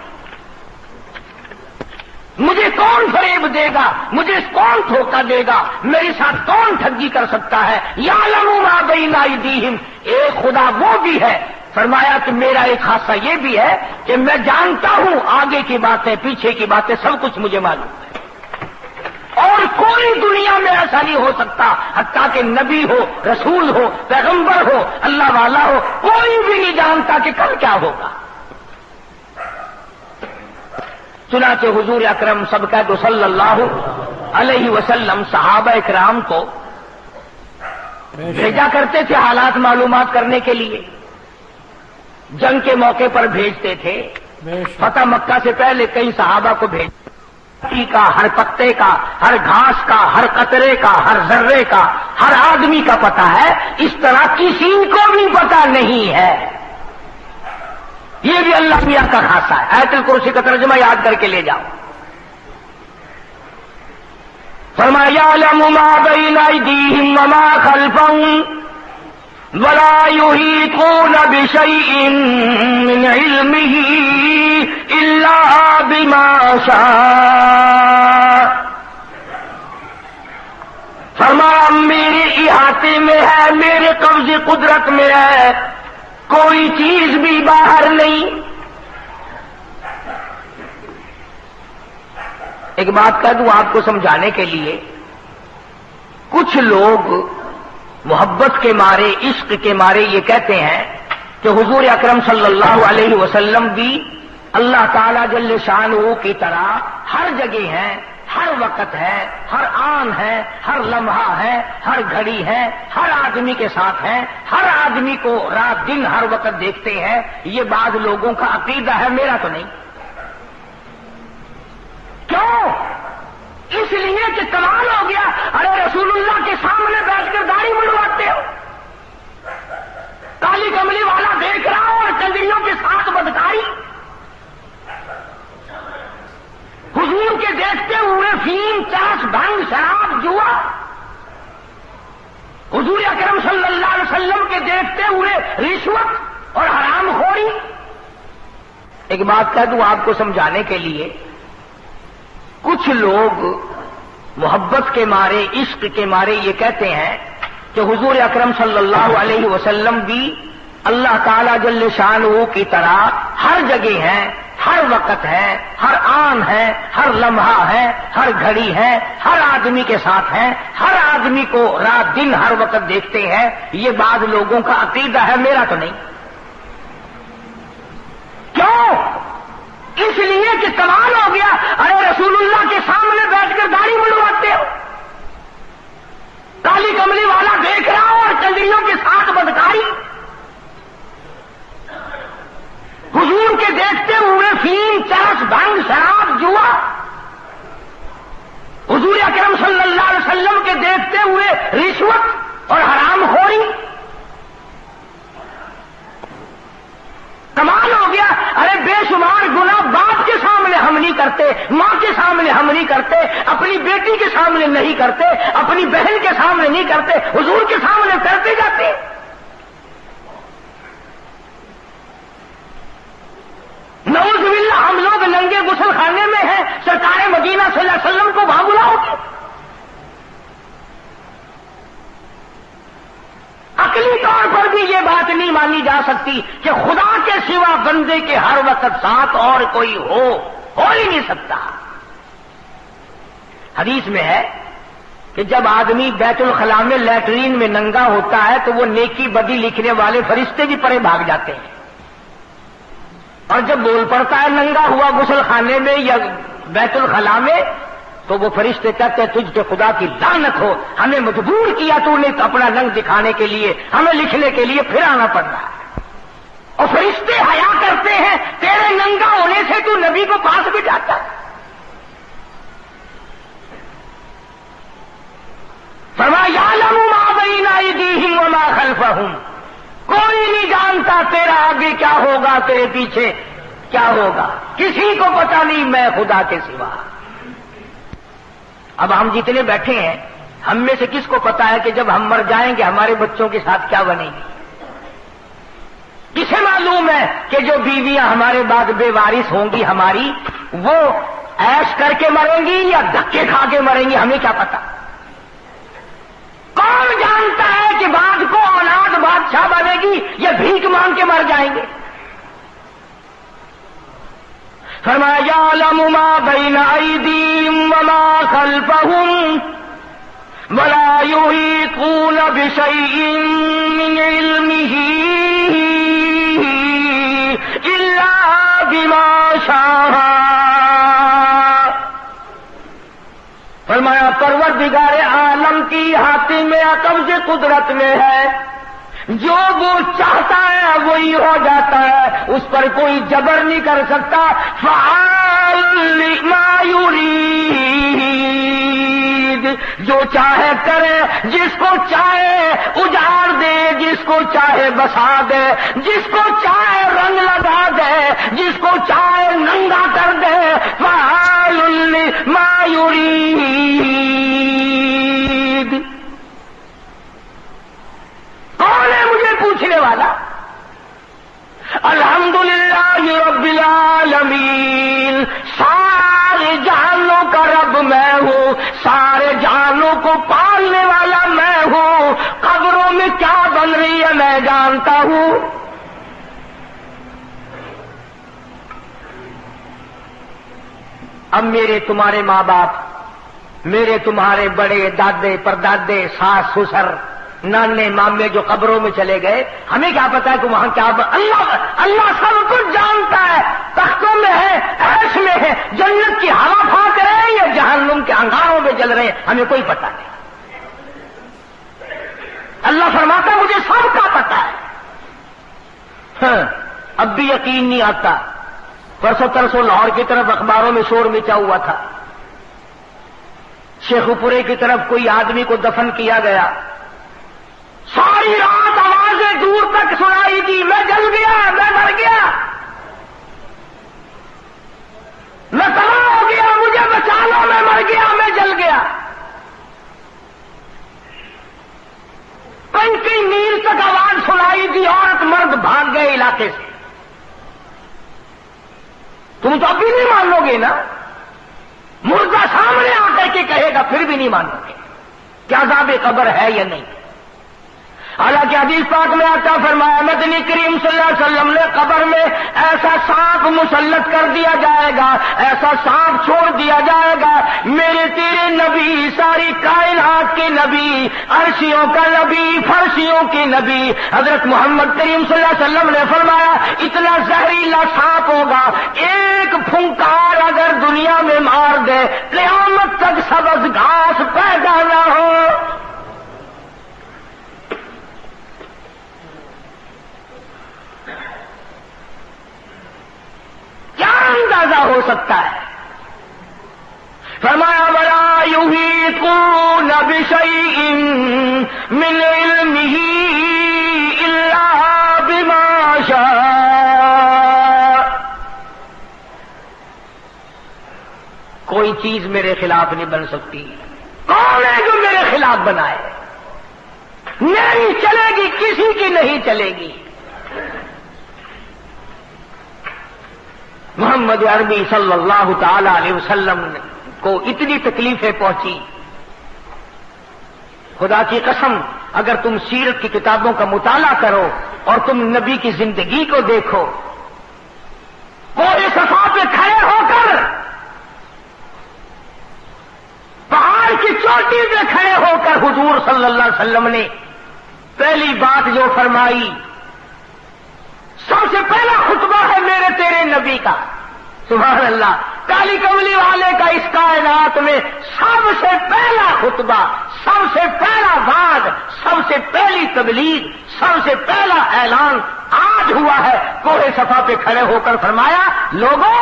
مجھے کون فریب دے گا، مجھے کون دھوکہ دے گا، میرے ساتھ کون ٹھگی کر سکتا ہے؟ یعلم ما بین ایدیہم، ایک خدا وہ بھی ہے۔ فرمایا کہ میرا ایک خاصہ یہ بھی ہے کہ میں جانتا ہوں آگے کی باتیں، پیچھے کی باتیں، سب کچھ مجھے معلوم ہے، اور کوئی دنیا میں ایسا نہیں ہو سکتا، حتیٰ کہ نبی ہو، رسول ہو، پیغمبر ہو، اللہ والا ہو، کوئی بھی نہیں جانتا کہ کل کیا ہوگا۔ چنانچہ حضور اکرم صدقہ صلی اللہ علیہ وسلم صحابہ اکرام کو بھیجا کرتے تھے حالات معلومات کرنے کے لیے، جنگ کے موقع پر بھیجتے تھے۔ فتح مکہ سے پہلے کئی صحابہ کو بھیج کا، ہر پتے کا، ہر گھاس کا، ہر قطرے کا، ہر ذرے کا، ہر آدمی کا پتہ ہے، اس طرح کسی کو بھی پتہ نہیں ہے۔ یہ بھی اللہ میاں کا خاصہ ہے۔ آیت الکرسی کا ترجمہ یاد کر کے لے جاؤ۔ فرمایا یعلم ما بین ایدیہم وما خلفہم ولا یحیطون بشیء من علمہ الا بما شاء، فرمایا میرے احاطے میں ہے، میرے قبض قدرت میں ہے، کوئی چیز بھی باہر نہیں۔ ایک بات کہہ دوں آپ کو سمجھانے کے لیے، کچھ لوگ محبت کے مارے، عشق کے مارے یہ کہتے ہیں کہ حضور اکرم صلی اللہ علیہ وسلم بھی اللہ تعالی جل شانہ کی طرح ہر جگہ ہیں، ہر وقت ہے، ہر آن ہے، ہر لمحہ ہے، ہر گھڑی ہے، ہر آدمی کے ساتھ ہیں، ہر آدمی کو رات دن ہر وقت دیکھتے ہیں۔ یہ بعض لوگوں کا عقیدہ ہے، میرا تو نہیں۔ کیوں؟ اس لیے کہ کمال ہو گیا، ارے رسول اللہ کے سامنے بیٹھ کر داڑھی منڈواتے ہو، کالی کملی والا دیکھ رہا ہو اور کنجریوں کے ساتھ بدکاری، حضور کے دیکھتے ہوئے فیم، چرس، بھنگ، شراب، جوا، حضور اکرم صلی اللہ علیہ وسلم کے دیکھتے ہوئے رشوت اور حرام خوری۔ ایک بات کہہ دوں آپ کو سمجھانے کے لیے، کچھ لوگ محبت کے مارے، عشق کے مارے یہ کہتے ہیں کہ حضور اکرم صلی اللہ علیہ وسلم بھی اللہ تعالی جل شانہ کی طرح ہر جگہ ہیں، ہر وقت ہے، ہر آن ہے، ہر لمحہ ہے، ہر گھڑی ہے، ہر آدمی کے ساتھ ہیں، ہر آدمی کو رات دن ہر وقت دیکھتے ہیں۔ یہ بعض لوگوں کا عقیدہ ہے، میرا تو نہیں۔ کیوں؟ اس لیے کہ کمال ہو گیا، ارے رسول اللہ کے سامنے بیٹھ کر داڑھی منڈواتے ہو، کالی کملی والا دیکھ رہا ہو اور کنجریوں کے ساتھ بدکاری، حضور کے دیکھتے ہوئے فیم، چرس، بھنگ، شراب، جوا، حضور اکرم صلی اللہ علیہ وسلم کے دیکھتے ہوئے رشوت اور حرام خوری۔ کمال ہو گیا، ارے بے شمار گناہ باپ کے سامنے ہم نہیں کرتے, ماں کے سامنے ہم نہیں کرتے, اپنی بیٹی کے سامنے نہیں کرتے, اپنی بہن کے سامنے نہیں کرتے, حضور کے سامنے کرتے جاتے. نعوذ باللہ ہم لوگ ننگے غسل خانے میں ہیں, سرکار مدینہ صلی اللہ علیہ وسلم کو وہاں بلاؤ گے. عقلی طور پر بھی یہ بات نہیں مانی جا سکتی کہ خدا کے سوا بندے کے ہر وقت ساتھ اور کوئی ہو ہی نہیں سکتا. حدیث میں ہے کہ جب آدمی بیت الخلاء میں لیٹرین میں ننگا ہوتا ہے تو وہ نیکی بدی لکھنے والے فرشتے بھی پرے بھاگ جاتے ہیں, اور جب بول پڑتا ہے ننگا ہوا غسل خانے میں یا بیت الخلاء میں تو وہ فرشتے کہتے ہیں تجھ پہ خدا کی لعنت ہو, ہمیں مجبور کیا تو نے اپنا رنگ دکھانے کے لیے, ہمیں لکھنے کے لیے پھر آنا پڑ رہا ہے. اور فرشتے حیا کرتے ہیں تیرے ننگا ہونے سے تو نبی کو پاس بھی جاتا ہے. فرمایا یعلم ما بین ایدیہم وما خلفہم, کوئی نہیں جانتا تیرا آگے کیا ہوگا, تیرے پیچھے کیا ہوگا, کسی کو پتا نہیں میں خدا کے سوا. اب ہم جتنے بیٹھے ہیں ہم میں سے کس کو پتا ہے کہ جب ہم مر جائیں گے ہمارے بچوں کے ساتھ کیا بنے گی؟ کسے معلوم ہے کہ جو بیویاں ہمارے بعد بے وارث ہوں گی ہماری, وہ عیش کر کے مریں گی یا دھکے کھا کے مریں گی؟ ہمیں کیا پتا. کون جانتا ہے کہ بعد کو اولاد بادشاہ بنے گی یا بھیک مانگ کے مر جائیں گے؟ فرمایا یعلم ما بین ایدیہم وما خلفہم ولا یحیطون بشیء من علمہ الا بما شاء. فرمایا پروردگار عالم کی حاکم قبض قدرت میں ہے, جو وہ چاہتا ہے وہی ہو جاتا ہے, اس پر کوئی جبر نہیں کر سکتا. فعال لما یرید, جو چاہے کرے, جس کو چاہے اجاڑ دے, جس کو چاہے بسا دے, جس کو چاہے رنگ لگا دے, جس کو چاہے ننگا کر دے. فعال لما یرید. کون ہے مجھے پوچھنے والا؟ الحمدللہ رب العالمین, سارے جہانوں کا رب میں ہوں, سارے جہانوں کو پالنے والا میں ہوں. قبروں میں کیا بن رہی ہے میں جانتا ہوں. اب میرے تمہارے ماں باپ, میرے تمہارے بڑے دادے پردادے, ساس سسر, نانے مامے جو قبروں میں چلے گئے, ہمیں کیا پتا ہے کہ وہاں کیا اللہ سب کچھ جانتا ہے. تختوں میں ہے, عرش میں ہے, جنت کی ہوا پھونک رہے ہیں یا جہنم کے انگاروں میں جل رہے ہیں, ہمیں کوئی پتا نہیں. اللہ فرماتا مجھے سب کا پتا ہے. اب بھی یقین نہیں آتا. پرسوں ترسوں لاہور کی طرف اخباروں میں شور مچا ہوا تھا, شیخ پورے کی طرف کوئی آدمی کو دفن کیا گیا. ساری رات آوازیں دور تک سنائی دی, میں جل گیا, میں مر گیا, میں تباہ ہو گیا, مجھے بچا لو, میں مر گیا, میں جل گیا. کئی میل تک آواز سنائی دی, عورت مرد بھاگ گئے علاقے سے. تم تو اب بھی نہیں مانو گے نا, مردہ سامنے آ کر کے کہے گا پھر بھی نہیں مانو گے کیا عذاب قبر ہے یا نہیں. حالانکہ حدیث پاک میں آتا فرمایا مدنی کریم صلی اللہ علیہ وسلم نے قبر میں ایسا سانپ مسلط کر دیا جائے گا, ایسا سانپ چھوڑ دیا جائے گا. میرے تیرے نبی, ساری کائنات کے نبی, عرشیوں کا نبی, فرشیوں کے نبی حضرت محمد کریم صلی اللہ علیہ وسلم نے فرمایا اتنا زہریلا سانپ ہوگا, ایک پھنکار اگر دنیا میں مار دے قیامت تک سبز گھاس پیدا نہ ہو. کیا اندازہ ہو سکتا ہے؟ فرمایا ولا یحیطون بشیء من علمہ الا بما شاء. کوئی چیز میرے خلاف نہیں بن سکتی. کون ہے جو میرے خلاف بنائے؟ نہیں چلے گی، کسی کی نہیں چلے گی. محمد عربی صلی اللہ تعالی علیہ وسلم کو اتنی تکلیفیں پہنچی. خدا کی قسم اگر تم سیرت کی کتابوں کا مطالعہ کرو اور تم نبی کی زندگی کو دیکھو، کوہ صفا پہ کھڑے ہو کر، پہاڑ کی چوٹی پہ کھڑے ہو کر حضور صلی اللہ علیہ وسلم نے پہلی بات جو فرمائی، سب سے پہلا خطبہ ہے میرے تیرے نبی کا. سبحان اللہ. کالی کملی والے کا اس کائنات میں سب سے پہلا خطبہ، سب سے پہلا وعظ، سب سے پہلی تبلیغ، سب سے پہلا اعلان آج ہوا ہے. کوہ صفا پہ کھڑے ہو کر فرمایا، لوگوں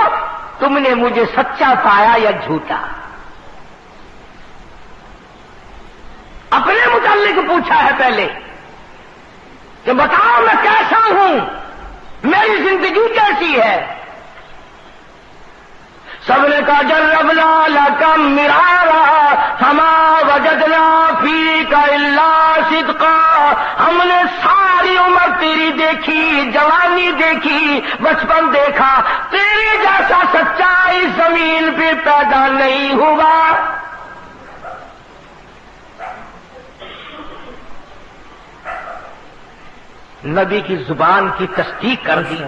تم نے مجھے سچا پایا یا جھوٹا؟ اپنے متعلق پوچھا ہے پہلے کہ بتاؤ میں کیسا ہوں، میری زندگی کیسی ہے؟ سب نے کہا جربنا لکم مرارا فما وجدنا فیک الا صدقا. ہم نے ساری عمر تیری دیکھی، جوانی دیکھی، بچپن دیکھا، تیرے جیسا سچا اس زمین پہ پیدا نہیں ہوا. نبی کی زبان کی تصدیق کر دی،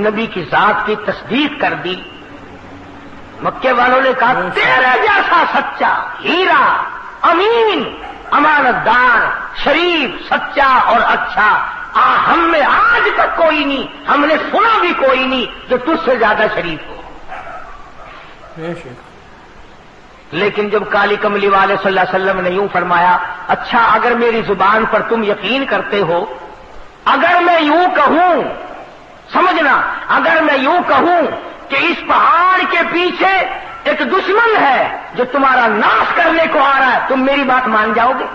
نبی کی ذات کی تصدیق کر دی. مکے والوں نے کہا تیرے جیسا سچا، ہیرا، امین، امانت دار، شریف، سچا اور اچھا ہم میں آج تک کوئی نہیں، ہم نے سنا بھی کوئی نہیں جو تجھ سے زیادہ شریف ہو. لیکن جب کالی کملی والے صلی اللہ علیہ وسلم نے یوں فرمایا، اچھا اگر میری زبان پر تم یقین کرتے ہو، اگر میں یوں کہوں، سمجھنا، اگر میں یوں کہوں کہ اس پہاڑ کے پیچھے ایک دشمن ہے جو تمہارا ناش کرنے کو آ رہا ہے، تم میری بات مان جاؤ گے؟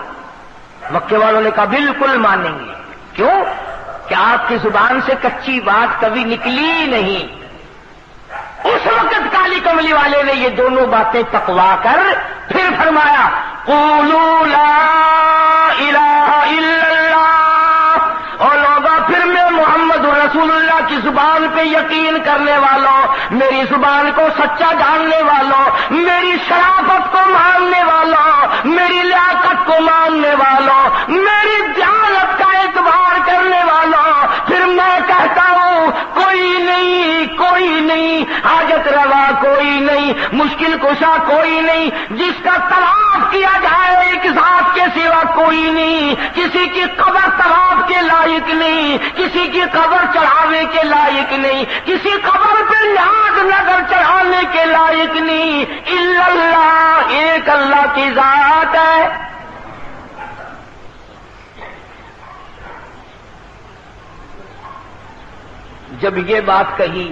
مکے والوں نے کہا بالکل مانیں گے. کیوں؟ کہ آپ کی زبان سے کچی بات کبھی نکلی نہیں. اس وقت کالی کملی والے نے یہ دونوں باتیں تقوا کر پھر فرمایا، قولوا لا الہ الا اللہ. اور لوگا پھر میں محمد رسول اللہ کی زبان پہ یقین کرنے والوں، میری زبان کو سچا جاننے والوں، میری شرافت کو ماننے والوں، میری لیاقت کو ماننے والوں، میری دیانت کا اعتبار کرنے والوں، پھر میں کہتا ہوں کوئی نہیں، کوئی نہیں، حاجت روا کوئی نہیں، مشکل کشا کوئی نہیں، جس کا طواف کیا جائے ایک ذات کے سوا کوئی نہیں. کسی کی قبر طواف کے لائق نہیں، کسی کی قبر چڑھانے کے لائق نہیں، کسی قبر پہ نیاز نظر چڑھانے کے لائق نہیں. الا اللہ، ایک اللہ کی ذات ہے. جب یہ بات کہی،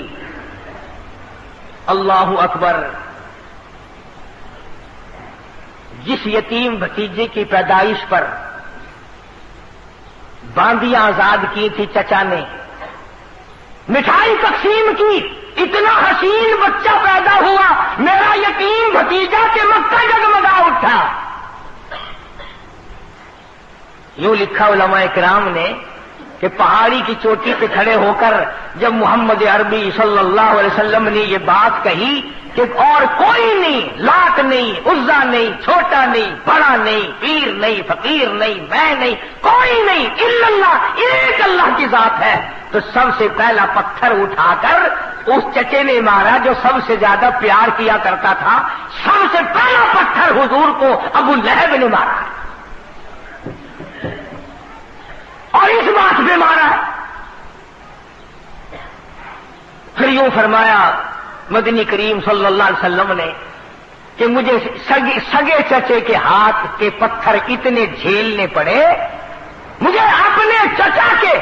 اللہ اکبر، جس یتیم بھتیجے کی پیدائش پر باندیاں آزاد کی تھی چچا نے، مٹھائی تقسیم کی، اتنا حسین بچہ پیدا ہوا، میرا یتیم بھتیجا کہ مکہ جگمگا اٹھا. یوں لکھا علماء کرام نے کہ پہاڑی کی چوٹی پہ کھڑے ہو کر جب محمد عربی صلی اللہ علیہ وسلم نے یہ بات کہی کہ اور کوئی نہیں، لات نہیں، عزا نہیں، چھوٹا نہیں، بڑا نہیں، پیر نہیں، فقیر نہیں، میں نہیں، کوئی نہیں، الا اللہ، ایک اللہ کی ذات ہے، تو سب سے پہلا پتھر اٹھا کر اس چچے نے مارا جو سب سے زیادہ پیار کیا کرتا تھا. سب سے پہلا پتھر حضور کو ابو لہب نے مارا اور اس بات پہ مارا. پھر یوں فرمایا مدنی کریم صلی اللہ علیہ وسلم نے کہ مجھے سگے چچے کے ہاتھ کے پتھر اتنے جھیلنے پڑے، مجھے اپنے چچا کے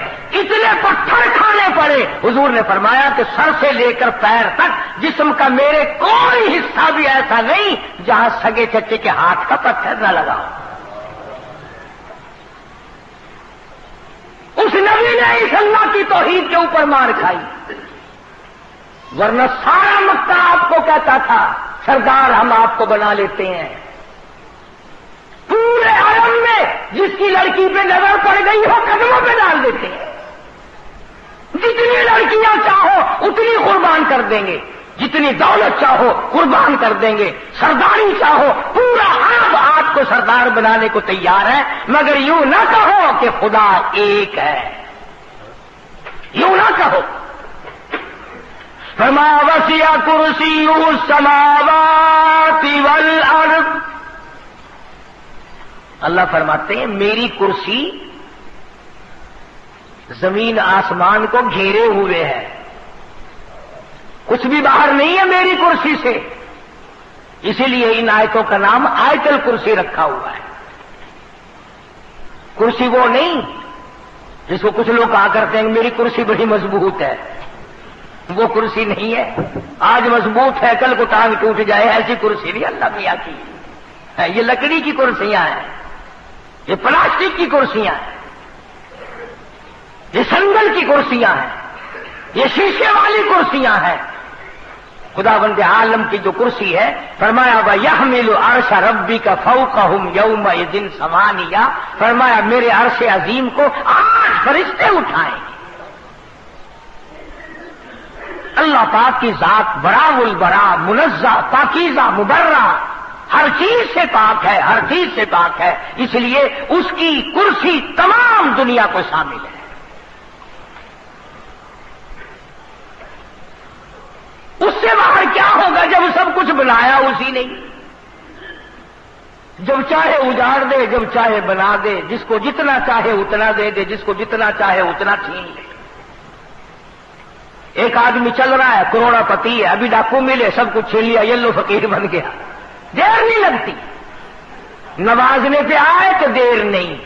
اتنے پتھر کھانے پڑے. حضور نے فرمایا کہ سر سے لے کر پیر تک جسم کا میرے کوئی حصہ بھی ایسا نہیں جہاں سگے چچے کے ہاتھ کا پتھر نہ لگا ہو. اس نبی نے اس اللہ کی توحید کے اوپر مار کھائی. ورنہ سارا مکہ آپ کو کہتا تھا سردار ہم آپ کو بنا لیتے ہیں. پورے عالم میں جس کی لڑکی پہ نظر پڑ گئی ہو قدموں پہ ڈال دیتے ہیں. جتنی لڑکیاں چاہو اتنی قربان کر دیں گے، جتنی دولت چاہو قربان کر دیں گے، سرداری چاہو پورا عرب آپ کو سردار بنانے کو تیار ہے، مگر یوں نہ کہو کہ خدا ایک ہے، یوں نہ کہو. فرمایا وسع کرسیہ السماوات والارض. اللہ فرماتے ہیں میری کرسی زمین آسمان کو گھیرے ہوئے ہے، کچھ بھی باہر نہیں ہے میری کرسی سے. اسی لیے ان آیتوں کا نام آیت الکرسی رکھا ہوا ہے. کرسی وہ نہیں جس کو کچھ لوگ کہا کرتے ہیں میری کرسی بڑی مضبوط ہے، وہ کرسی نہیں ہے. آج مضبوط ہے کل کو ٹانگ ٹوٹ جائے ایسی کرسی نہیں اللہ میاں کی. یہ لکڑی کی کرسیاں ہیں، یہ پلاسٹک کی کرسیاں ہیں، یہ سنگل کی کرسیاں ہیں، یہ شیشے والی کرسیاں ہیں. خداوند عالم کی جو کرسی ہے فرمایا وَيَحْمِلُ عَرْشَ رَبِّكَ فَوْقَهُمْ يَوْمَئِذٍ ثَمَانِيَةٌ. فرمایا میرے عرش عظیم کو 8 فرشتے اٹھائیں گے. اللہ پاک کی ذات بڑا البرا منزہ پاکیزہ مبرہ ہر چیز سے پاک ہے، ہر چیز سے پاک ہے. اس لیے اس کی کرسی تمام دنیا کو شامل ہے. اس سے باہر کیا ہوگا جب سب کچھ بنایا اسی نے، جب چاہے اجاڑ دے، جب چاہے بنا دے، جس کو جتنا چاہے اتنا دے دے، جس کو جتنا چاہے اتنا چھین لے. ایک آدمی چل رہا ہے کروڑا پتی ہے، ابھی ڈاکو ملے سب کچھ چھین لیا، یلو فقیر بن گیا. دیر نہیں لگتی، نوازنے پہ آئے تو دیر نہیں،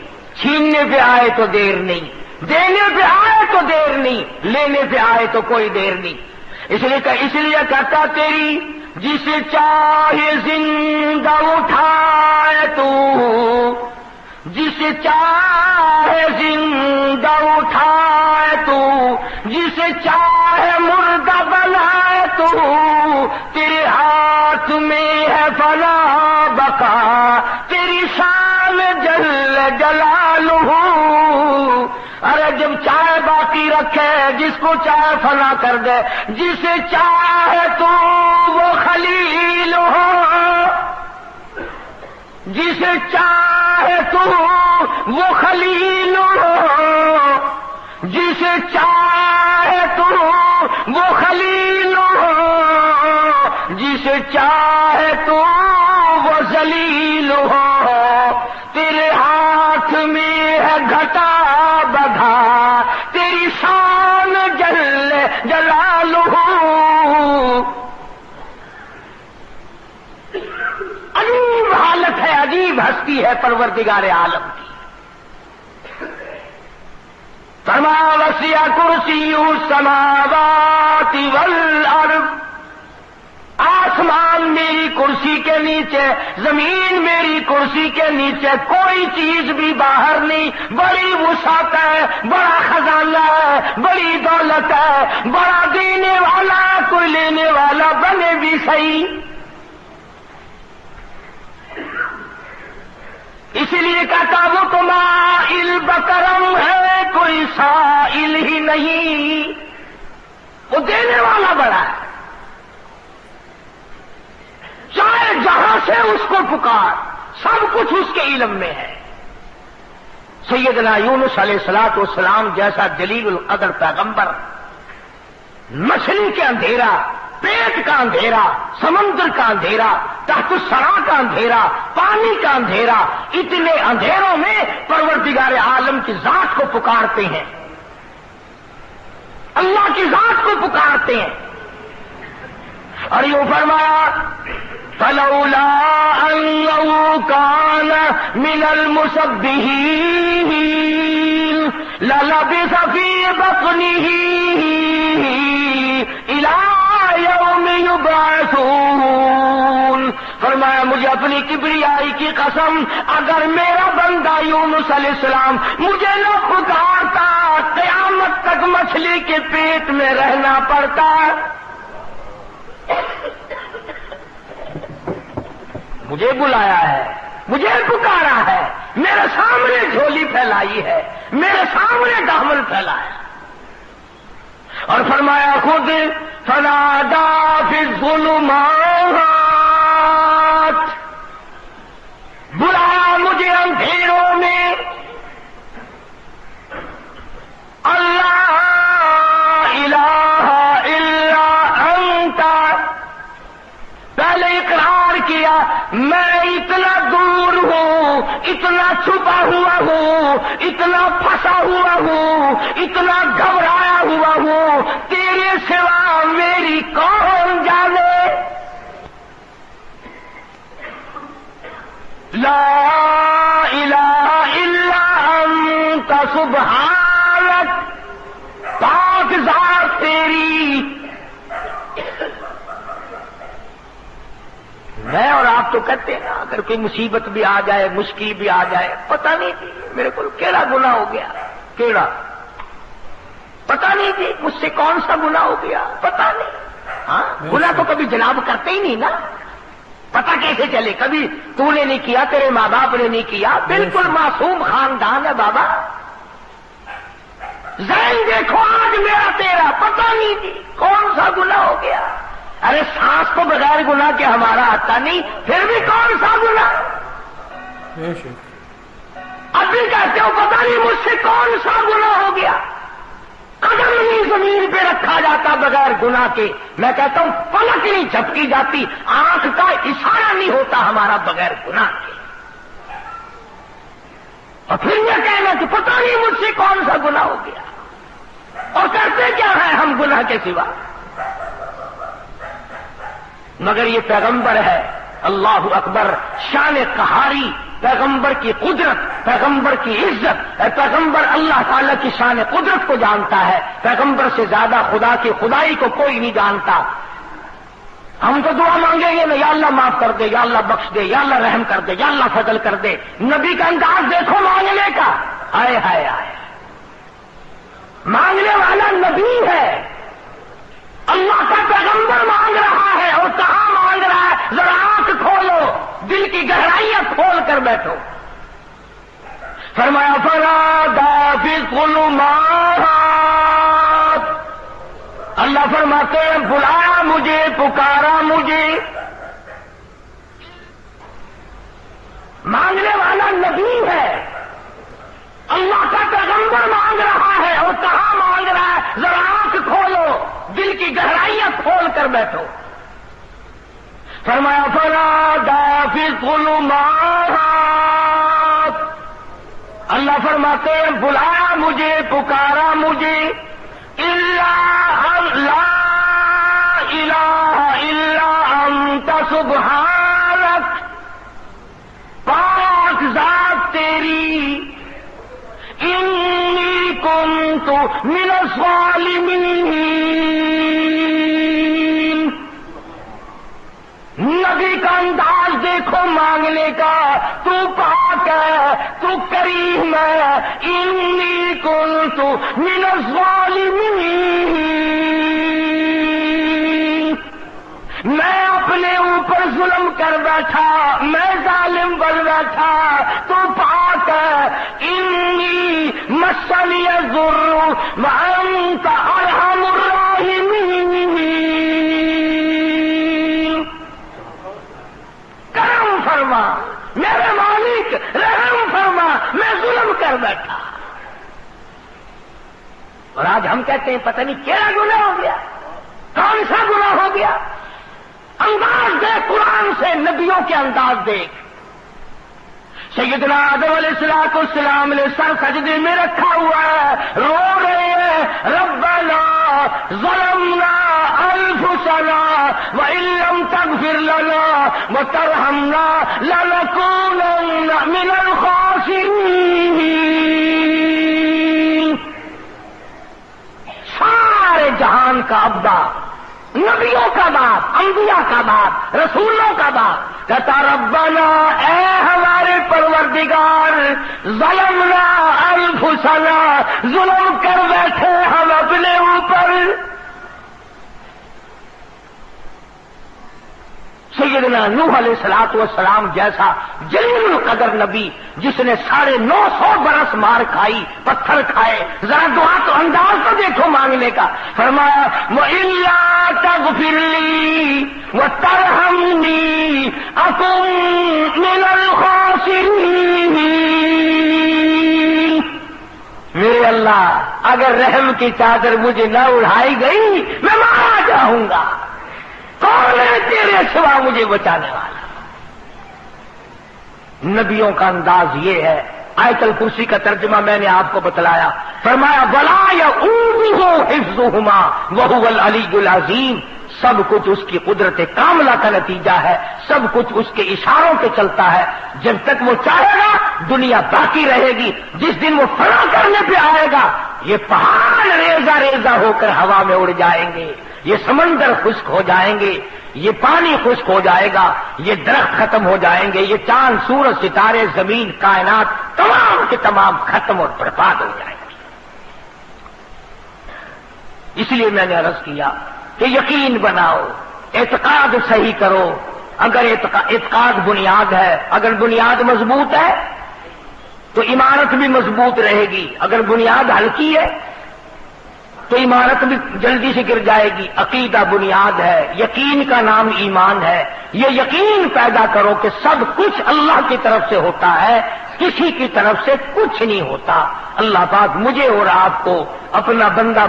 چھیننے پہ آئے تو دیر نہیں، دینے پہ آئے تو دیر نہیں، لینے پہ آئے تو کوئی دیر نہیں. اس لیے کہتا تیری جسے چاہے زندہ اٹھائے تو، جسے چاہے زندہ اٹھائے تو، جسے چاہے مردہ بنائے تو، تیرے ہاتھ میں ہے فنا بقا، تیری شان جل جلالہ. ارے جب چاہے باقی رکھے، جس کو چاہے فنا کر دے، جسے چاہے تو وہ خلیل ہو، جسے چاہے تو وہ خلیل ہو، جسے چاہے تو وہ خلیل ہو، جسے چاہے تو وہ ذلیل ہو. تیرے ہاتھ میں ہے گھٹا بڑھا، تیری شان جل جلالہ. عجیب حالت ہے، عجیب ہستی ہے پروردگار عالم کی. فرمایا وسع کرسیہ السماوات والارض. آسمان میری کرسی کے نیچے، زمین میری کرسی کے نیچے، کوئی چیز بھی باہر نہیں. بڑی وسعت ہے، بڑا خزانہ ہے، بڑی دولت ہے، بڑا دینے والا کوئی لینے والا بنے بھی صحیح. اسی لیے کہتا وہ تو مائل بکرم ہے، کوئی سائل ہی نہیں. وہ دینے والا بڑا ہے، چاہے جہاں سے اس کو پکار، سب کچھ اس کے علم میں ہے. سیدنا یونس علیہ الصلوۃ والسلام جیسا جلیل القدر پیغمبر مچھلی کے اندھیرا، پیٹ کا اندھیرا، سمندر کا اندھیرا، تحت الثرا کا اندھیرا، پانی کا اندھیرا، اتنے اندھیروں میں پروردگار عالم کی ذات کو پکارتے ہیں، اللہ کی ذات کو پکارتے ہیں. اور یوں فرمایا فلولا انه كان من المسبحين للبث في بطنه الى يوم يبعثون. فرمایا مجھے اپنی کبریائی کی قسم، اگر میرا بندہ یونس علیہ السلام مجھے نہ پکارتا قیامت تک مچھلی کے پیٹ میں رہنا پڑتا. مجھے بلایا ہے، مجھے پکارا ہے، میرے سامنے جھولی پھیلائی ہے، میرے سامنے دامن پھیلایا اور فرمایا خود فنادا فی الظلمات، بلایا مجھے اندھیروں میں، اللہ الہ الا انت، پہلے اقرار کیا میں اتنا دور ہوں، اتنا چھپا ہوا ہوں، اتنا پھنسا ہوا ہوں، اتنا گھبرایا ہوا ہوں، تیرے سوا میری کون جانے، لا الہ الا انت سبحانک، پاک ذات تیری، میں اور آپ تو کہتے ہیں نا اگر کوئی مصیبت بھی آ جائے، مشکل بھی آ جائے، پتہ نہیں تھی میرے کو کیڑا گناہ ہو گیا، کیڑا پتہ نہیں تھی مجھ سے کون سا گناہ ہو گیا، پتہ نہیں۔ ہاں گناہ تو کبھی جناب کرتے ہی نہیں نا، پتہ کیسے چلے؟ کبھی تو نے نہیں کیا، تیرے ماں باپ نے نہیں کیا، بالکل معصوم خاندان ہے بابا، ذہن دیکھو آج میرا تیرا، پتہ نہیں تھی کون سا گناہ ہو گیا۔ ارے سانس تو بغیر گناہ کے ہمارا آتا نہیں، پھر بھی کون سا گناہ؟ ابھی کہتے ہو پتہ نہیں مجھ سے کون سا گناہ ہو گیا، قدم نہیں زمین پہ رکھا جاتا بغیر گناہ کے، میں کہتا ہوں پلک نہیں جھپکی جاتی، آنکھ کا اشارہ نہیں ہوتا ہمارا بغیر گناہ کے، اور پھر یہ کہنا کہ پتہ نہیں مجھ سے کون سا گناہ ہو گیا، اور کرتے کیا ہے ہم گناہ کے سوا؟ مگر یہ پیغمبر ہے، اللہ اکبر، شان قہاری، پیغمبر کی قدرت، پیغمبر کی عزت، پیغمبر اللہ تعالی کی شان قدرت کو جانتا ہے، پیغمبر سے زیادہ خدا کی خدائی کو کوئی نہیں جانتا۔ ہم تو دعا مانگیں گے نا، یا اللہ معاف کر دے، یا اللہ بخش دے، یا اللہ رحم کر دے، یا اللہ فضل کر دے، نبی کا انداز دیکھو مانگنے کا، ہائے ہائے ہائے، مانگنے والا نبی ہے، اللہ کا پیغمبر مانگ رہا ہے، اور کہاں مانگ رہا ہے؟ ذرا آنکھ کھولو، دل کی گہرائیاں کھول کر بیٹھو۔ فرمایا فنادا فی الظلمات، اللہ فرماتے ہیں بلایا مجھے، پکارا مجھے، مانگنے والا نبی ہے، اللہ کا پیغمبر مانگ رہا ہے، اور کہاں مانگ رہا ہے؟ ذرا آنکھ کھولو، دل کی گہرائیاں کھول کر بیٹھو۔ فرمایا فنادا فی الظلمات، اللہ فرماتے ہیں بلایا مجھے، پکارا مجھے، لا الہ الا انت سبحانک، پاک ذات تیری، انی کنت من الظالمین۔ نبی کا انداز دیکھو مانگنے کا، تو پاک ہے، تو کریم ہے، انی کنت من الظالمین، میں اپنے اوپر ظلم کر بیٹھا، میں ظالم بن بیٹھا، تو پاک ہے، انی مسنی الضر وانت ارحم الراحمین، کرم فرما میرے مالک، رحم فرما، میں ظلم کر بیٹھا۔ اور آج ہم کہتے ہیں پتہ نہیں کیا گناہ ہو گیا، کون سا گناہ ہو گیا؟ انداز دیکھ قرآن سے، نبیوں کے انداز دیکھ۔ سیدنا آدم علیہ السلام نے سر سجدے میں رکھا ہوا ہے، رو رہے ہیں ربنا ظلمنا انفسنا وان لم تغفر لنا وترحمنا لنكونن من الخاسرین۔ سارے جہان کا ابا، نبیوں کا باپ، انبیاء کا باپ، رسولوں کا باپ کہتا ربنا، اے ہمارے پروردگار، ظلمنا انفسنا، ظلم کر بیٹھے ہم اپنے اوپر۔ سید سیدنا نوح علیہ السلام جیسا جلیل القدر نبی جس نے 950 برس مار کھائی، پتھر کھائے، ذرا دعا تو انداز تو دیکھو مانگنے کا، فرمایا وَإِلَّا تَغْفِرْ لِي وَتَرْحَمْنِي أَكُن مِّنَ الْخَاسِرِينَ۔ میرے اللہ اگر رحم کی چادر مجھے نہ اڑائی گئی میں مارا جاؤں گا، کون ہے تیرے سوا مجھے بچانے والا؟ نبیوں کا انداز یہ ہے۔ آیت الکرسی کا ترجمہ میں نے آپ کو بتلایا، فرمایا وَلَا يَئُودُهُ حِفْظُهُمَا وَهُوَ الْعَلِيُّ الْعَظِيمُ۔ سب کچھ اس کی قدرت کاملہ کا نتیجہ ہے، سب کچھ اس کے اشاروں پہ چلتا ہے۔ جب تک وہ چاہے گا دنیا باقی رہے گی، جس دن وہ فنا کرنے پہ آئے گا یہ پہاڑ ریزہ ریزہ ہو کر ہوا میں اڑ جائیں گے، یہ سمندر خشک ہو جائیں گے، یہ پانی خشک ہو جائے گا، یہ درخت ختم ہو جائیں گے، یہ چاند سورج ستارے زمین کائنات تمام کے تمام ختم اور برباد ہو جائیں گے۔ اس لیے میں نے عرض کیا کہ یقین بناؤ، اعتقاد صحیح کرو۔ اگر اعتقاد بنیاد ہے، اگر بنیاد مضبوط ہے تو عمارت بھی مضبوط رہے گی، اگر بنیاد ہلکی ہے تو عمارت بھی جلدی سے گر جائے گی۔ عقیدہ بنیاد ہے، یقین کا نام ایمان ہے۔ یہ یقین پیدا کرو کہ سب کچھ اللہ کی طرف سے ہوتا ہے، کسی کی طرف سے کچھ نہیں ہوتا۔ اللہ پاک مجھے اور آپ کو اپنا بندہ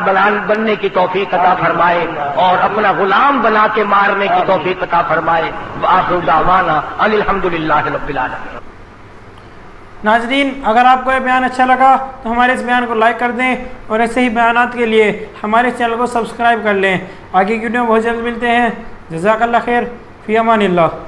بننے کی توفیق عطا فرمائے اور اپنا غلام بنا کے مارنے کی توفیق عطا فرمائے۔ وآخر دعوانا ان الحمدللہ رب العالمین۔ ناظرین، اگر آپ کو یہ بیان اچھا لگا تو ہمارے اس بیان کو لائک کر دیں اور ایسے ہی بیانات کے لیے ہمارے چینل کو سبسکرائب کر لیں۔ آگے کی ویڈیو میں بہت جلد ملتے ہیں۔ جزاک اللہ خیر، فی امان اللہ۔